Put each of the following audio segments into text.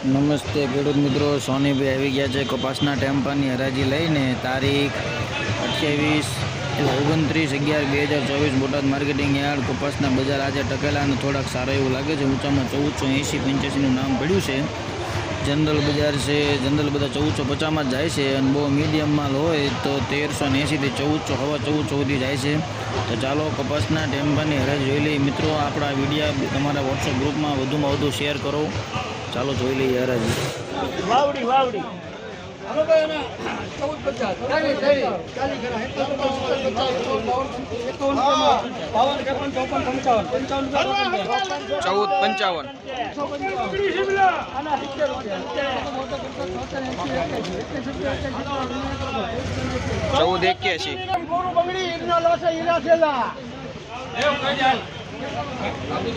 નમસ્તે ખેડૂત મિત્રો, સોનીભાઈ આવી ગયા છે કપાસના ટેમ્પાની હરાજી લઈને. તારીખ 29/11/2024 બોટાદ માર્કેટિંગ યાર્ડ. કપાસના બજાર આજે ટકેલા અને થોડાક સારા એવું લાગે છે. ઊંચામાં 1480-85નું નામ પડ્યું છે. જનરલ બજાર છે, જનરલ બધા 1450માં જ જાય છે અને બહુ મીડિયમ માલ હોય તો 1380 થી 1400 સુધી જાય છે. તો ચાલો કપાસના ટેમ્પાની હરાજી જોઈ લઈએ મિત્રો. આપણા વિડીયા તમારા વોટ્સઅપ ગ્રુપમાં વધુમાં વધુ શેર કરો. ચાલો જોઈ લઈએ હરાજી. વાવડી વાવડી 14-55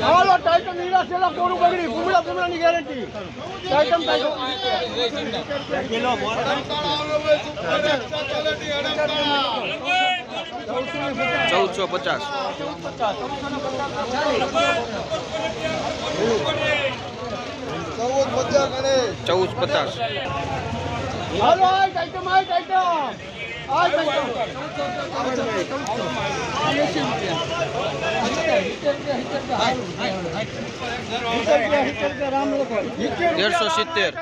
હાલો ટાઈટમ હીરા છેલ્લા કોરું બગડી ભૂમડા ની ગેરંટી ટાઈટમ કિલો 1450 1450 હાલો આ ટાઈટમ રામ લોકો 1370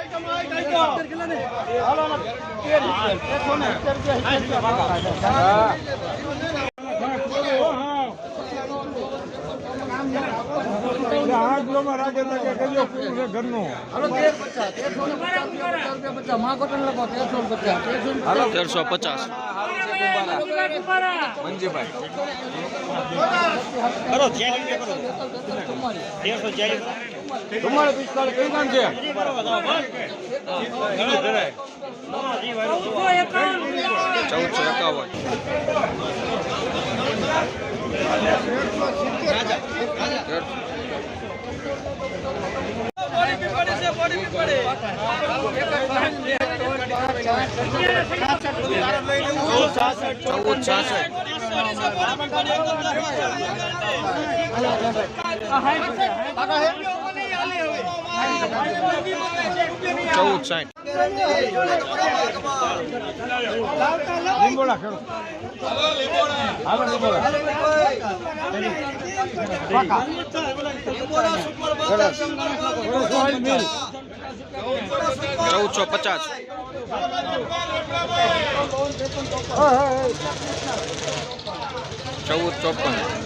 લીંબોડા ખેડો હાલો લીંબોડા 1450 1454